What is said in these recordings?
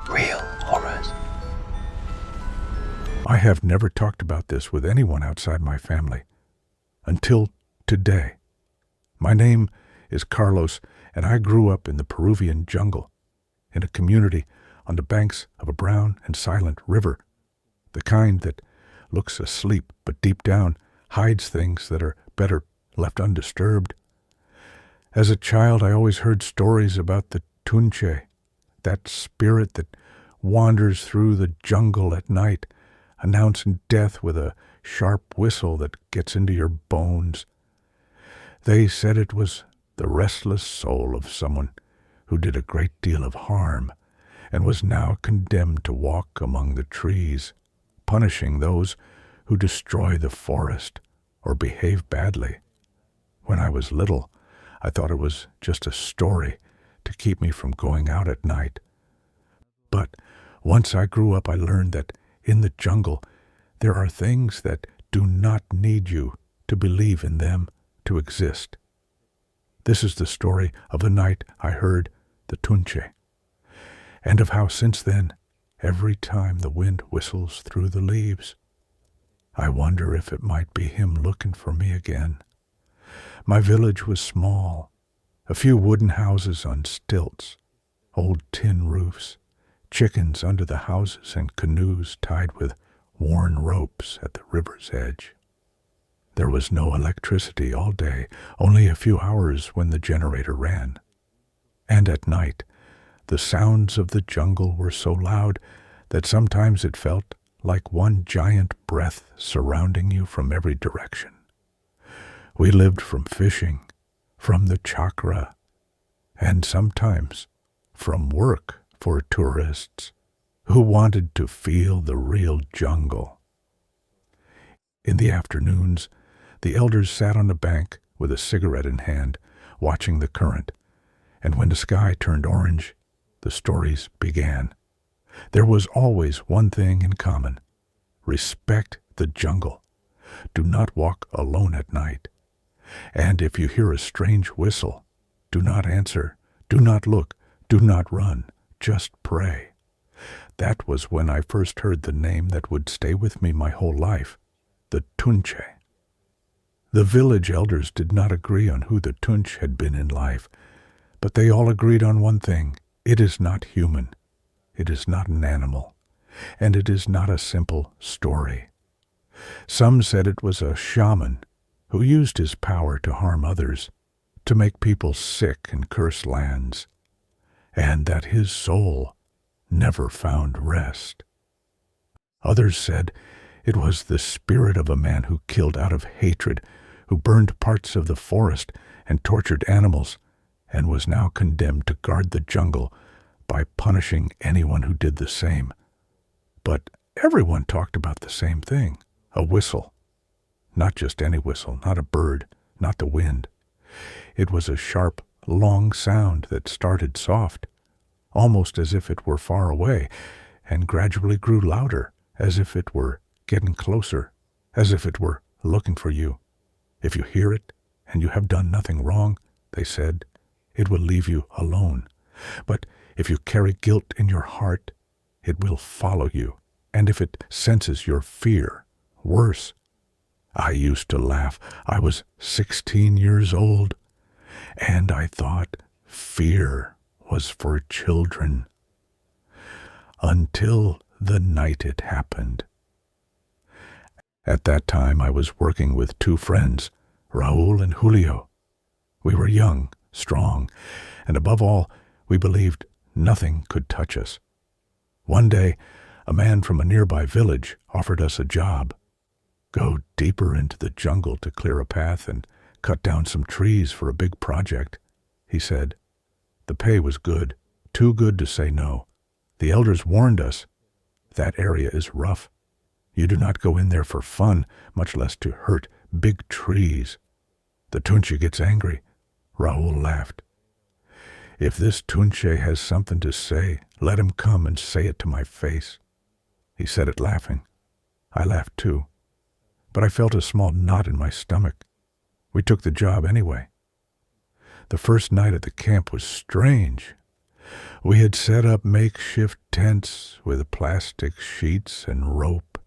Real horrors. I have never talked about this with anyone outside my family. Until today. My name is Carlos, and I grew up in the Peruvian jungle, in a community on the banks of a brown and silent river, the kind that looks asleep but deep down hides things that are better left undisturbed. As a child, I always heard stories about the Tunche, that spirit that wanders through the jungle at night, announcing death with a sharp whistle that gets into your bones. They said it was the restless soul of someone who did a great deal of harm and was now condemned to walk among the trees, punishing those who destroy the forest or behave badly. When I was little, I thought it was just a story to keep me from going out at night. But once I grew up, I learned that in the jungle there are things that do not need you to believe in them to exist. This is the story of the night I heard the Tunche, and of how since then, every time the wind whistles through the leaves, I wonder if it might be him looking for me again. My village was small, a few wooden houses on stilts, old tin roofs, chickens under the houses, and canoes tied with worn ropes at the river's edge. There was no electricity all day, only a few hours when the generator ran. And at night, the sounds of the jungle were so loud that sometimes it felt like one giant breath surrounding you from every direction. We lived from fishing, from the chakra, and sometimes from work for tourists who wanted to feel the real jungle. In the afternoons, the elders sat on the bank with a cigarette in hand, watching the current, and when the sky turned orange, the stories began. There was always one thing in common: respect the jungle. Do not walk alone at night. And if you hear a strange whistle, do not answer, do not look, do not run, just pray. That was when I first heard the name that would stay with me my whole life, the Tunche. The village elders did not agree on who the Tunche had been in life, but they all agreed on one thing: it is not human, it is not an animal, and it is not a simple story. Some said it was a shaman who used his power to harm others, to make people sick and curse lands, and that his soul never found rest. Others said it was the spirit of a man who killed out of hatred, who burned parts of the forest and tortured animals, and was now condemned to guard the jungle by punishing anyone who did the same. But everyone talked about the same thing: a whistle. Not just any whistle, not a bird, not the wind. It was a sharp, long sound that started soft, almost as if it were far away, and gradually grew louder, as if it were getting closer, as if it were looking for you. If you hear it, and you have done nothing wrong, they said, it will leave you alone. But if you carry guilt in your heart, it will follow you, and if it senses your fear, worse. I used to laugh. I was 16 years old, and I thought fear was for children. Until the night it happened. At that time I was working with two friends, Raul and Julio. We were young, strong, and above all, we believed nothing could touch us. One day, a man from a nearby village offered us a job. Go deeper into the jungle to clear a path and cut down some trees for a big project, he said. The pay was good, too good to say no. The elders warned us, that area is rough. You do not go in there for fun, much less to hurt big trees. The Tunche gets angry. Raul laughed. If this Tunche has something to say, let him come and say it to my face. He said it laughing. I laughed too, but I felt a small knot in my stomach. We took the job anyway. The first night at the camp was strange. We had set up makeshift tents with plastic sheets and rope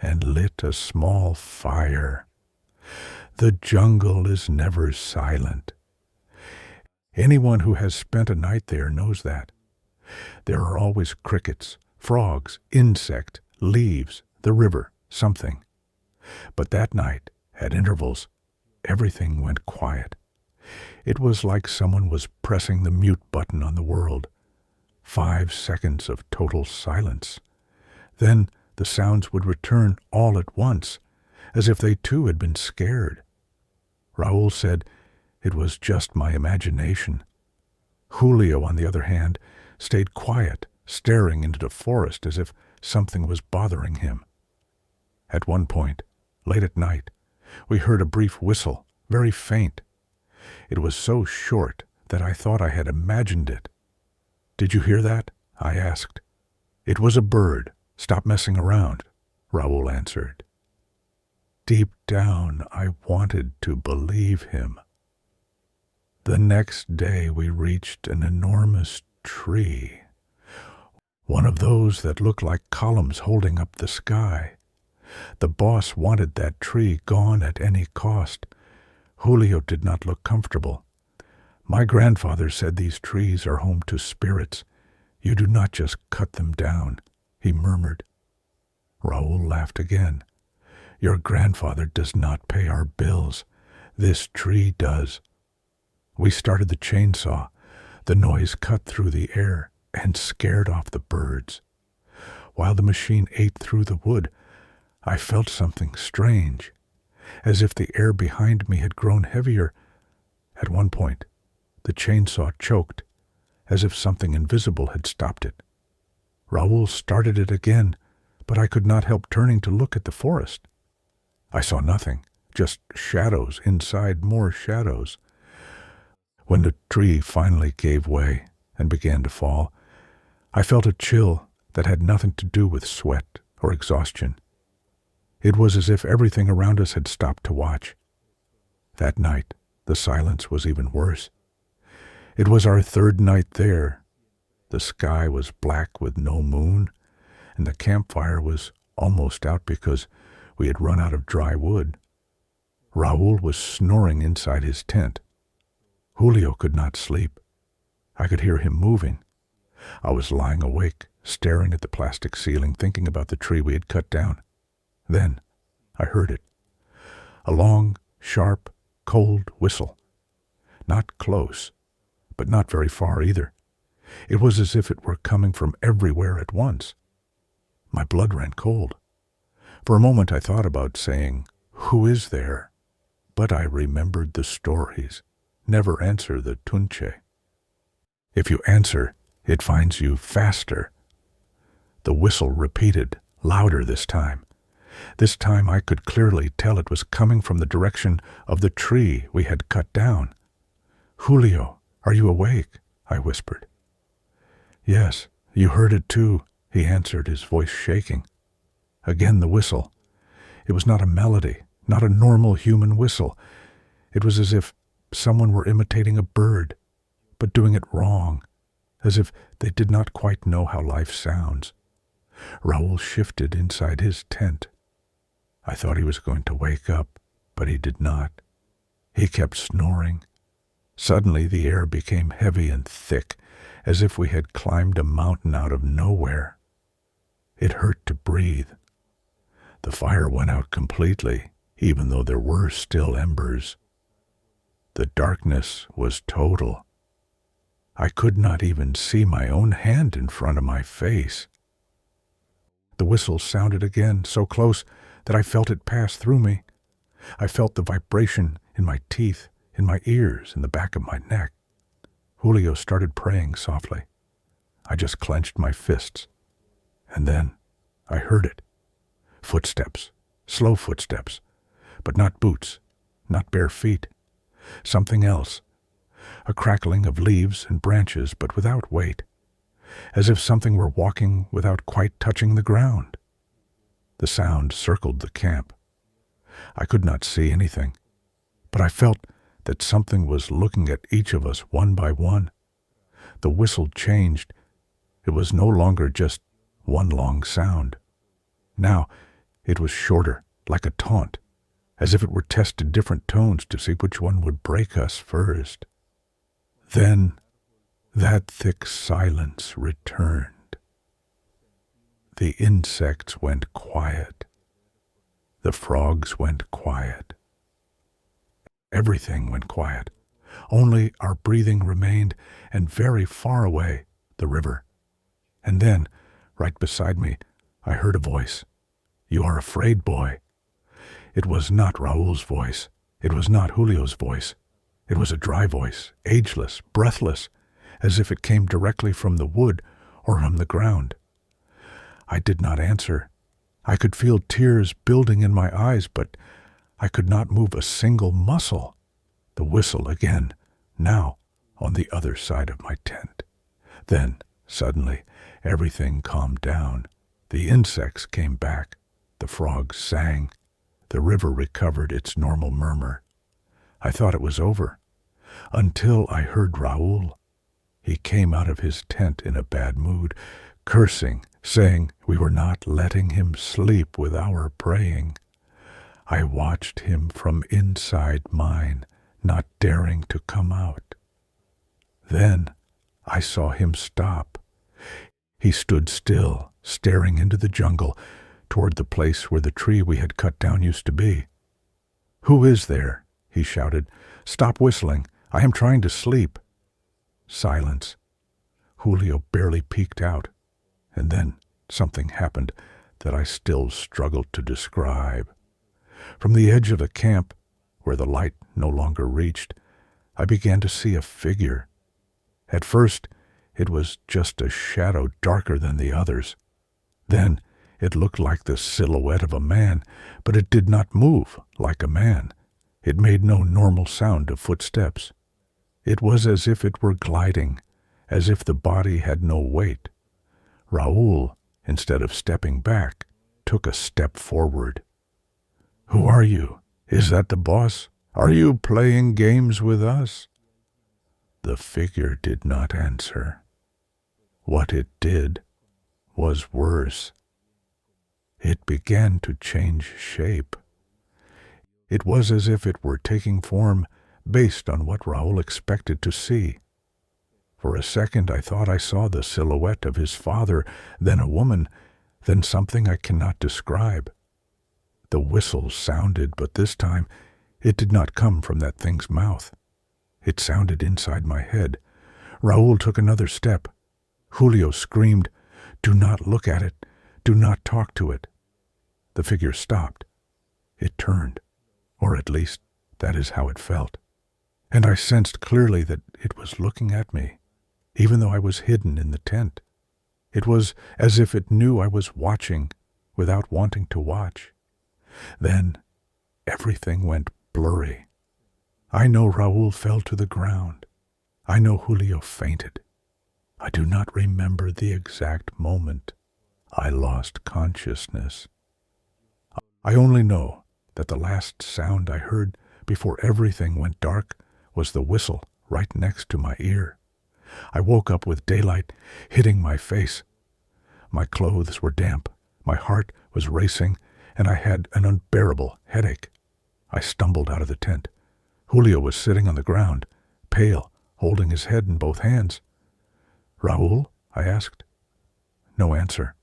and lit a small fire. The jungle is never silent. Anyone who has spent a night there knows that. There are always crickets, frogs, insect, leaves, the river, something. But that night, at intervals, everything went quiet. It was like someone was pressing the mute button on the world. 5 seconds of total silence. Then the sounds would return all at once, as if they too had been scared. Raoul said it was just my imagination. Julio, on the other hand, stayed quiet, staring into the forest as if something was bothering him. At one point, late at night, we heard a brief whistle, very faint. It was so short that I thought I had imagined it. "Did you hear that?" I asked. "It was a bird. Stop messing around," Raoul answered. Deep down, I wanted to believe him. The next day we reached an enormous tree, one of those that looked like columns holding up the sky. The boss wanted that tree gone at any cost. Julio did not look comfortable. "My grandfather said these trees are home to spirits. You do not just cut them down," he murmured. Raoul laughed again. "Your grandfather does not pay our bills. This tree does." We started the chainsaw. The noise cut through the air and scared off the birds. While the machine ate through the wood, I felt something strange, as if the air behind me had grown heavier. At one point, the chainsaw choked, as if something invisible had stopped it. Raoul started it again, but I could not help turning to look at the forest. I saw nothing, just shadows inside more shadows. When the tree finally gave way and began to fall, I felt a chill that had nothing to do with sweat or exhaustion. It was as if everything around us had stopped to watch. That night, the silence was even worse. It was our third night there. The sky was black with no moon, and the campfire was almost out because we had run out of dry wood. Raoul was snoring inside his tent. Julio could not sleep. I could hear him moving. I was lying awake, staring at the plastic ceiling, thinking about the tree we had cut down. Then I heard it. A long, sharp, cold whistle. Not close, but not very far either. It was as if it were coming from everywhere at once. My blood ran cold. For a moment I thought about saying, "Who is there?" But I remembered the stories. Never answer the Tunche. If you answer, it finds you faster. The whistle repeated, louder this time. This time I could clearly tell it was coming from the direction of the tree we had cut down. "Julio, are you awake?" I whispered. "Yes, you heard it too," he answered, his voice shaking. Again the whistle. It was not a melody, not a normal human whistle. It was as if someone were imitating a bird, but doing it wrong, as if they did not quite know how life sounds. Raoul shifted inside his tent. I thought he was going to wake up, but he did not. He kept snoring. Suddenly the air became heavy and thick, as if we had climbed a mountain out of nowhere. It hurt to breathe. The fire went out completely, even though there were still embers. The darkness was total. I could not even see my own hand in front of my face. The whistle sounded again, so close that I felt it pass through me. I felt the vibration in my teeth, in my ears, in the back of my neck. Julio started praying softly. I just clenched my fists. And then I heard it. Footsteps, slow footsteps, but not boots, not bare feet. Something else. A crackling of leaves and branches, but without weight, as if something were walking without quite touching the ground. The sound circled the camp. I could not see anything, but I felt that something was looking at each of us one by one. The whistle changed. It was no longer just one long sound. Now it was shorter, like a taunt, as if it were tested different tones to see which one would break us first. Then that thick silence returned. The insects went quiet. The frogs went quiet. Everything went quiet. Only our breathing remained, and very far away, the river. And then, right beside me, I heard a voice. "You are afraid, boy." It was not Raúl's voice. It was not Julio's voice. It was a dry voice, ageless, breathless, as if it came directly from the wood or from the ground. I did not answer. I could feel tears building in my eyes, but I could not move a single muscle. The whistle again, now on the other side of my tent. Then, suddenly, everything calmed down. The insects came back. The frogs sang. The river recovered its normal murmur. I thought it was over, until I heard Raúl. He came out of his tent in a bad mood, cursing, saying we were not letting him sleep with our praying. I watched him from inside mine, not daring to come out. Then I saw him stop. He stood still, staring into the jungle, toward the place where the tree we had cut down used to be. "Who is there?" he shouted. "Stop whistling. I am trying to sleep." Silence. Julio barely peeked out, and then something happened that I still struggled to describe. From the edge of the camp, where the light no longer reached, I began to see a figure. At first, it was just a shadow darker than the others. Then it looked like the silhouette of a man, but it did not move like a man. It made no normal sound of footsteps. It was as if it were gliding, as if the body had no weight. Raúl, instead of stepping back, took a step forward. "Who are you? Is that the boss? Are you playing games with us?" The figure did not answer. What it did was worse. It began to change shape. It was as if it were taking form based on what Raúl expected to see. For a second I thought I saw the silhouette of his father, then a woman, then something I cannot describe. The whistle sounded, but this time it did not come from that thing's mouth. It sounded inside my head. Raúl took another step. Julio screamed, "Do not look at it. Do not talk to it." The figure stopped. It turned, or at least that is how it felt. And I sensed clearly that it was looking at me, even though I was hidden in the tent. It was as if it knew I was watching without wanting to watch. Then everything went blurry. I know Raúl fell to the ground. I know Julio fainted. I do not remember the exact moment I lost consciousness. I only know that the last sound I heard before everything went dark was the whistle right next to my ear. I woke up with daylight hitting my face. My clothes were damp, my heart was racing, and I had an unbearable headache. I stumbled out of the tent. Julio was sitting on the ground, pale, holding his head in both hands. "Raúl?" I asked. No answer.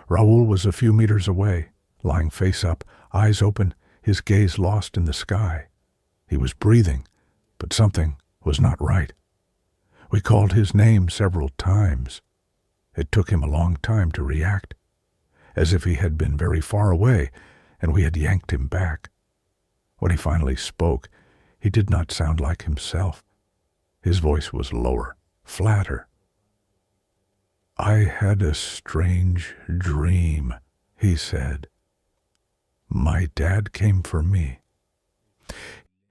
Raúl was a few meters away, lying face up, eyes open, his gaze lost in the sky. He was breathing, but something was not right. We called his name several times. It took him a long time to react, as if he had been very far away and we had yanked him back. When he finally spoke, he did not sound like himself. His voice was lower, flatter. "I had a strange dream," he said. "My dad came for me.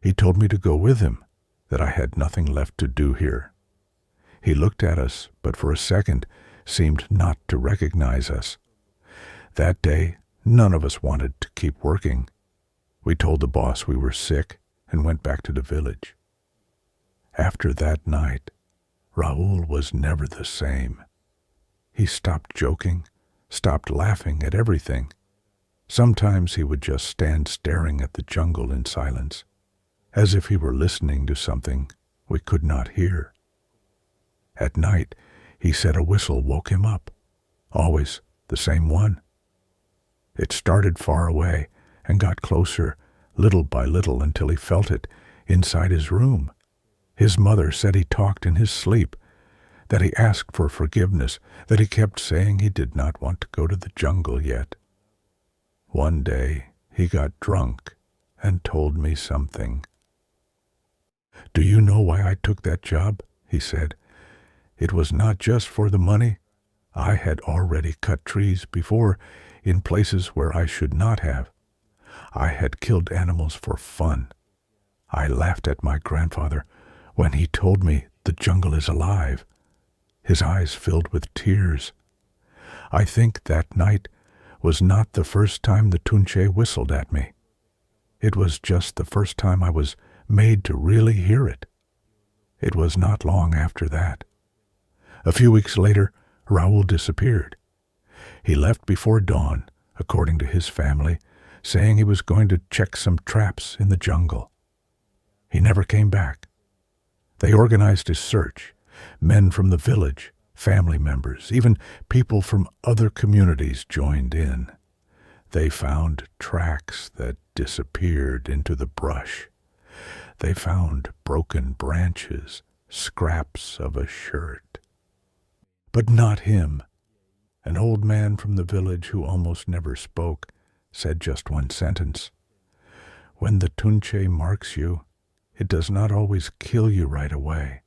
He told me to go with him, that I had nothing left to do here. He looked at us, but for a second seemed not to recognize us. That day, none of us wanted to keep working. We told the boss we were sick and went back to the village. After that night, Raoul was never the same. He stopped joking, stopped laughing at everything. Sometimes he would just stand staring at the jungle in silence, as if he were listening to something we could not hear. At night, he said a whistle woke him up, always the same one. It started far away and got closer, little by little, until he felt it inside his room. His mother said he talked in his sleep, that he asked for forgiveness, that he kept saying he did not want to go to the jungle yet. One day he got drunk and told me something. "Do you know why I took that job?" he said. "It was not just for the money. I had already cut trees before in places where I should not have. I had killed animals for fun. I laughed at my grandfather when he told me the jungle is alive. His eyes filled with tears. I think that night was not the first time the Tunche whistled at me. It was just the first time I was made to really hear it. It was not long after that. A few weeks later, Raoul disappeared. He left before dawn, according to his family, saying he was going to check some traps in the jungle. He never came back. They organized his search. Men from the village, family members, even people from other communities joined in. They found tracks that disappeared into the brush. They found broken branches, scraps of a shirt. But not him. An old man from the village who almost never spoke said just one sentence. "When the Tunche marks you, it does not always kill you right away.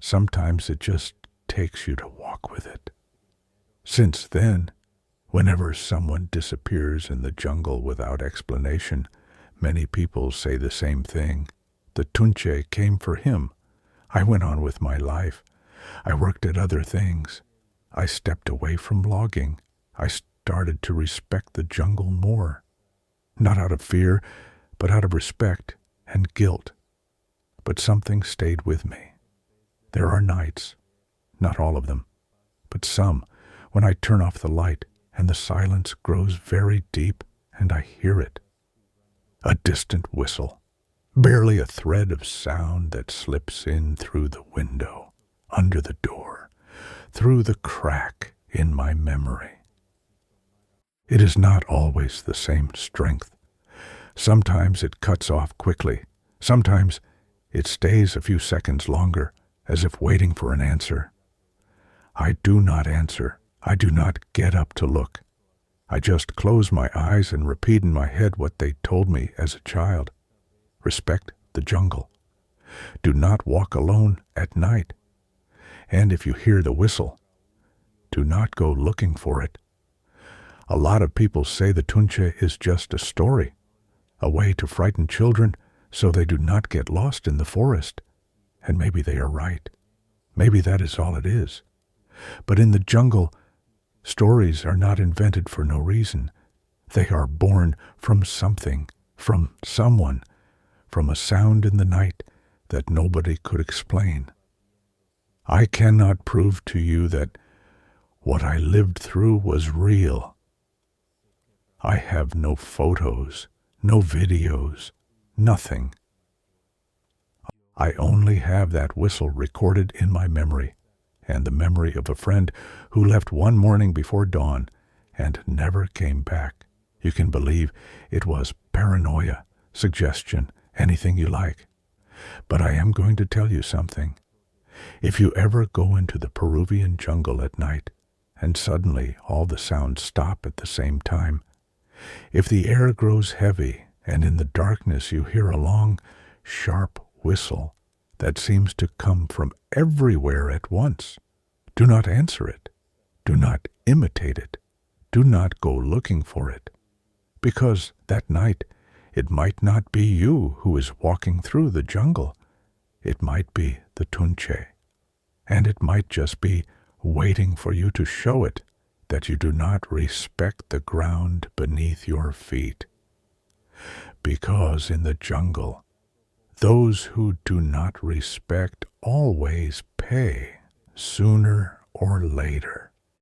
Sometimes it just takes you to walk with it." Since then, whenever someone disappears in the jungle without explanation, many people say the same thing. The Tunche came for him. I went on with my life. I worked at other things. I stepped away from logging. I started to respect the jungle more. Not out of fear, but out of respect and guilt. But something stayed with me. There are nights, not all of them, but some, when I turn off the light and the silence grows very deep and I hear it. A distant whistle, barely a thread of sound that slips in through the window, under the door, through the crack in my memory. It is not always the same strength. Sometimes it cuts off quickly. Sometimes it stays a few seconds longer, as if waiting for an answer. I do not answer. I do not get up to look. I just close my eyes and repeat in my head what they told me as a child. Respect the jungle. Do not walk alone at night. And if you hear the whistle, do not go looking for it. A lot of people say the Tunche is just a story, a way to frighten children so they do not get lost in the forest. And maybe they are right. Maybe that is all it is. But in the jungle, stories are not invented for no reason. They are born from something, from someone, from a sound in the night that nobody could explain. I cannot prove to you that what I lived through was real. I have no photos, no videos, nothing. I only have that whistle recorded in my memory, and the memory of a friend who left one morning before dawn and never came back. You can believe it was paranoia, suggestion, anything you like. But I am going to tell you something. If you ever go into the Peruvian jungle at night, and suddenly all the sounds stop at the same time, if the air grows heavy and in the darkness you hear a long, sharp whistle that seems to come from everywhere at once, do not answer it. Do not imitate it. Do not go looking for it. Because that night it might not be you who is walking through the jungle. It might be the Tunche. And it might just be waiting for you to show it that you do not respect the ground beneath your feet. Because in the jungle, those who do not respect always pay pay sooner or later.